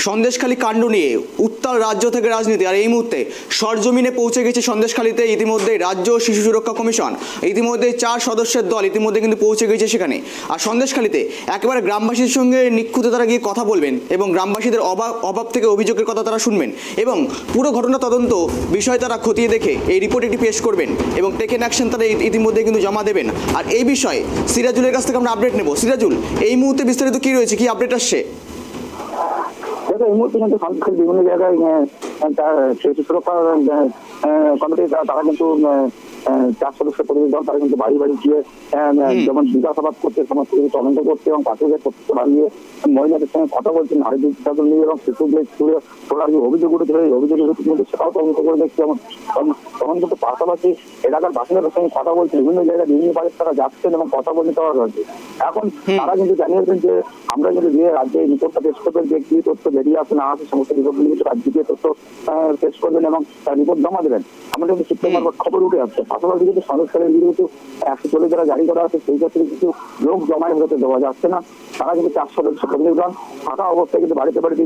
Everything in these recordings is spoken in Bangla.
সন্দেশখালী কাণ্ড নিয়ে উত্তাল রাজ্য থেকে রাজনীতি। আর এই মুহূর্তে সরজমিনে পৌঁছে গেছে সন্দেশখালীতে ইতিমধ্যে রাজ্য শিশু সুরক্ষা কমিশন, ইতিমধ্যে 4 সদস্যের দল ইতিমধ্যে কিন্তু পৌঁছে গেছে সেখানে। আর সন্দেশখালীতে একেবারে গ্রামবাসীর সঙ্গে নিখুঁতে তারা গিয়ে কথা বলবেন এবং গ্রামবাসীদের অভাব থেকে অভিযোগের কথা তারা শুনবেন এবং পুরো ঘটনা তদন্ত বিষয় তারা খতিয়ে দেখে এই রিপোর্ট এটি পেশ করবেন এবং টেকেন অ্যাকশন তারা ইতিমধ্যে কিন্তু জমা দেবেন। আর এই বিষয়ে সিরাজুলের কাছ থেকে আমরা আপডেট নেব। সিরাজুল, এই মুহূর্তে বিস্তারিত কি রয়েছে, কি আপডেট আসছে? এই মুহূর্তে কিন্তু সন্দেশখালী বিভিন্ন জায়গায় শিশু সুরক্ষা কমিটি তারা কিন্তু 4 সদস্য প্রতিনিধি দল তারা কিন্তু বাড়ি বাড়ি গিয়ে যেমন জিজ্ঞাসাবাদ করতে, সমস্ত কিছু তদন্ত করতে এবং পাশে প্রত্যেকটা বাড়িয়ে মহিলাদের সঙ্গে কথা বলছেন, নারী নির্যাতন নিয়ে এবং শিশুদের তোলার যে অভিযোগ উঠেছিল এই অভিযোগের কিন্তু সেটাও তদন্ত করে দেখছে। তখন কিন্তু পাশাপাশি এলাকার বাসিন্দাদের সঙ্গে কথা বলছে, বিভিন্ন জায়গায় বিভিন্ন বাড়ির তারা যাচ্ছেন এবং কথা বলতে দেওয়া হয়েছে। এখন তারা কিন্তু জানিয়েছেন যে আমরা কিন্তু যে রাজ্যে রিপোর্টটা পেশ করবেন, যে কি তথ্য বেরিয়ে আসে না আসে সমস্ত রিপোর্টগুলি কিন্তু রাজ্যকে তথ্য পেশ করবেন এবং রিপোর্ট জমা দেবেন। আমাদের কিন্তু সূত্র মারফত খবর উঠে আসছে। পাশাপাশি কিন্তু সন্দেশখালীর বিরুদ্ধে 140 যারা জারি করা আছে সেই ক্ষেত্রে কিছু লোক জমায়েত হতে দেওয়া যাচ্ছে না। তারা কিন্তু 4 সদস্য প্রতিনিধি দল থাকা অবস্থায় কিন্তু বাড়িতে বাড়িতে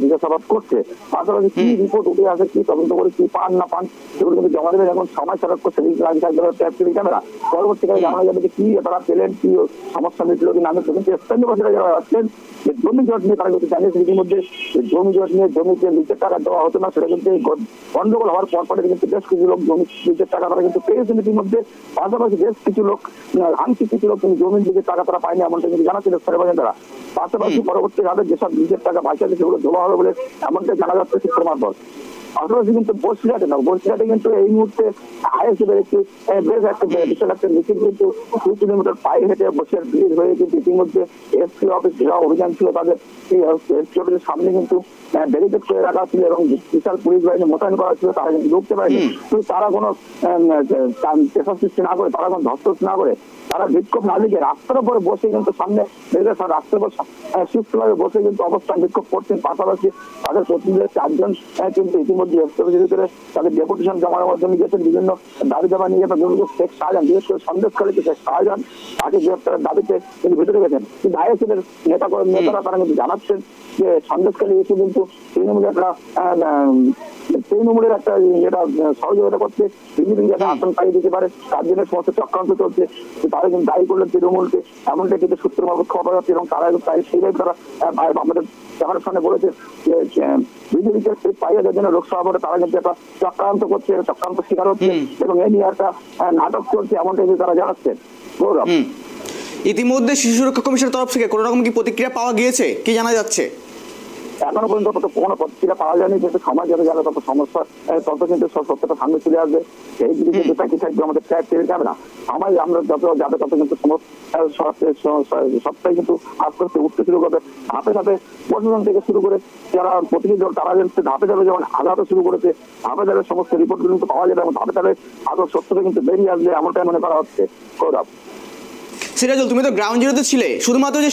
জিজ্ঞাসাবাদ করছে। পাশাপাশি কি রিপোর্ট উঠে আসে, কি তদন্ত করে কি পান না পান সেগুলো কিন্তু জমা দেবেন। এখন সময় সারাক করছে ক্যামেরা, পরবর্তীকালে জানা যাবে যে কি তারা পেলেন, কি সমস্যা মিটল কি নামে। কিন্তু স্থানীয় বাসীরা যারা আসছেন জমি জট নিয়ে তারা কিন্তু জানিয়েছে ইতিমধ্যে জমি জট নিয়ে জমিতে নিজের টাকা দেওয়া হতো না, সেটা কিন্তু গন্ডগোল হওয়ার পরে কিন্তু বেশ কিছু লোক জমি নিজের টাকা তারা কিন্তু পেয়েছেন ইতিমধ্যে। পাশাপাশি বেশ কিছু লোক আংশিক কিছু লোক কিন্তু জমির নিজের টাকা তারা পায়নি এমনটা কিন্তু জানাচ্ছিল স্থানীয় বাসিন্দারা। পাশাপাশি পরবর্তীকালে যেসব নিজের টাকা বাঁচা আছে সেগুলো দেওয়া হবে বলে এমনটা জানা যাচ্ছে সূত্র মারফত। পাশাপাশি কিন্তু বসিরহাটে কিন্তু এই মুহূর্তে আইএসএফের একটি বেশ একটা বিশাল একটা মিছিল কিন্তু 2 কিলোমিটার পায়ে হেঁটে বসিরহাট ব্রিজ হয়ে কিন্তু ইতিমধ্যে এসপি অফিস ঘেরাও অভিযান ছিল তাদের। এসপি অফিসের সামনে কিন্তু ব্যারিকেড করে রাখা ছিল এবং বিশাল পুলিশ বাহিনী মোতায়েন করা ছিল, তারা কিন্তু ঢুকতে পারেনি। কিন্তু তারা কোনো পেশা সৃষ্টি না করে, তারা কোনো ধস্ত না করে, তারা বিক্ষোভ না লিখে রাস্তার উপরে বসে কিন্তু সামনে রাস্তার উপর সুস্থভাবে বসে কিন্তু অবস্থান বিক্ষোভ করছেন। পাশাপাশি তাদের প্রতিনিধি 4 জন কিন্তু ইতিমধ্যে ভিতরে তাদের ডেপুটেশন জমার মাধ্যমে গিয়েছেন, বিভিন্ন দাবি জমা নিয়ে গেছেন। শেখ শাহজাহান, বিশেষ করে সন্দেশখালীতে শেখ শাহজাহান তাকে গ্রেপ্তারের দাবিতে কিন্তু ভিতরে গেছেন। কিন্তু আইএসএফের নেতারা তারা কিন্তু জানাচ্ছেন যে সন্দেশখালী এসে কিন্তু তৃণমূলের একটা যেটা সহযোগিতা করছে, বিভিন্ন জায়গায় আতঙ্কারী দিতে পারে তার জন্য সমস্ত চক্রান্ত চলছে। তারা কিন্তু দায়ী করলেন তৃণমূলকে, এমনটা কিন্তু সূত্র মারফত খবর যাচ্ছে এবং তারা সেইভাবে তারা আমাদের ক্যামেরার সামনে বলেছে যে বিজেপিকে পাইয়ে দেওয়ার জন্য লোকসভা ভোটে তারা কিন্তু একটা চক্রান্ত করছে, চক্রান্ত শিকার হচ্ছে এবং এই নিয়ে একটা নাটক চলছে এমনটা কিন্তু তারা জানাচ্ছেন। ইতিমধ্যে শিশু সুরক্ষা কমিশনের তরফ থেকে কোনো রকম কি প্রতিক্রিয়া পাওয়া গিয়েছে, কি জানা যাচ্ছে? এখনো পর্যন্ত কোনো প্রতিক্রিয়া পাওয়া যায়নি, কিন্তু সমাজ যত জানে তত সমস্যা তত কিন্তু সত্যটা সামনে চলে আসবে। এই দিকে কিন্তু তাকিয়ে থাকবে আমাদের ক্যামেরা। আমরা যত যাবে তত কিন্তু সবটাই কিন্তু আস্তে আস্তে উঠতে শুরু করবে। ধাপে ধাপে প্রশাসন থেকে শুরু করে যারা প্রতিনিধি দল তারা ধাপে ধাপে যেমন আঘাতে শুরু করেছে, ধাপে ধাপে সমস্ত রিপোর্টগুলো কিন্তু পাওয়া যাবে এবং ধাপে ধাপে আদৌ সত্যটা কিন্তু বেরিয়ে আসবে এমনটাই মনে করা হচ্ছে। গৌরব, সিরাজুল, তুমি তো গ্রাউন্ড জিরোতে ছিলে, শুধুমাত্র যে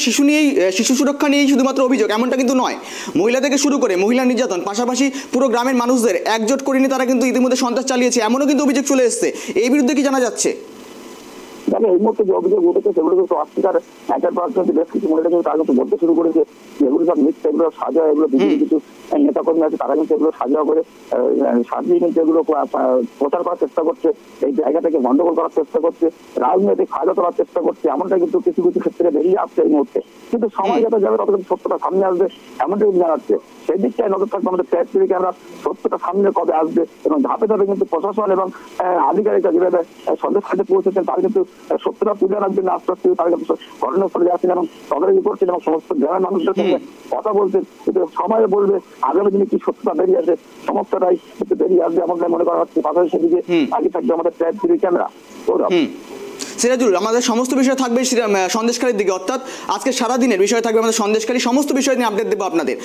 শিশু সুরক্ষা নিয়েই শুধুমাত্র অভিযোগ এমনটা কিন্তু নয়। মহিলা থেকে শুরু করে মহিলা নির্যাতন, পাশাপাশি পুরো গ্রামের মানুষদের একজোট করে নিয়ে তারা কিন্তু ইতিমধ্যে সন্ত্রাস চালিয়েছে, এমনও কিন্তু অভিযোগ চলে এসছে। এই বিরুদ্ধে কি জানা যাচ্ছে? এই মুহূর্তে যে অভিযোগ উঠেছে সেগুলো কিন্তু অস্বীকার একের পর কিন্তু বেশ কিছু মহিলা কিন্তু তারা কিন্তু বলতে শুরু করেছে এগুলো সব মিথ্যা, এগুলো সাজা, এগুলো বিভিন্ন কিছু নেতাকর্মী আছে তারা কিন্তু এগুলো সাজা করে সাজিয়ে কিন্তু এগুলো প্রচার করার চেষ্টা করছে, এই জায়গাটাকে গন্ডগোল করার চেষ্টা করছে, রাজনৈতিক ফায়দা তোলার চেষ্টা করছে। এমনটা কিন্তু কিছু কিছু ক্ষেত্রে বেরিয়ে আসছে এই মুহূর্তে। কিন্তু সময় যত যাবে তত কিন্তু সত্যটা সামনে আসবে এমনটাই কিন্তু জানাচ্ছে। সেই দিকটায় নজর থাকবে আমাদের প্রেস আমরা, সত্যটা সামনে কবে আসবে এবং ধাপে ধাপে কিন্তু প্রশাসন এবং আধিকারিকরা যেভাবে সন্দেশখালীতে পৌঁছেছেন তারা কিন্তু সত্যটা তুলে রাখবেন না। আস্তে আস্তে তারা কিন্তু ঘটনাস্থলে যাচ্ছেন এবং তদারকি করছেন এবং সমস্ত গ্রামের মানুষদের সঙ্গে কথা বলছেন। কিন্তু সময় বলবে আগামী দিনে কি সত্যতা বেরিয়ে আসে, সমস্যাটাই কিন্তু বেরিয়ে আসবে এমনটাই মনে করা হচ্ছে। পাশাপাশি সেদিকে আগে থাকবে আমাদের প্রেস ক্যামেরা। সিরাজুল, আমাদের সমস্ত বিষয় থাকবে সন্দেশখালীর দিকে, অর্থাৎ আজকে সারাদিনের বিষয় থাকবে আমাদের সন্দেশখালী, সমস্ত বিষয় নিয়ে আপডেট দেবো আপনাদের।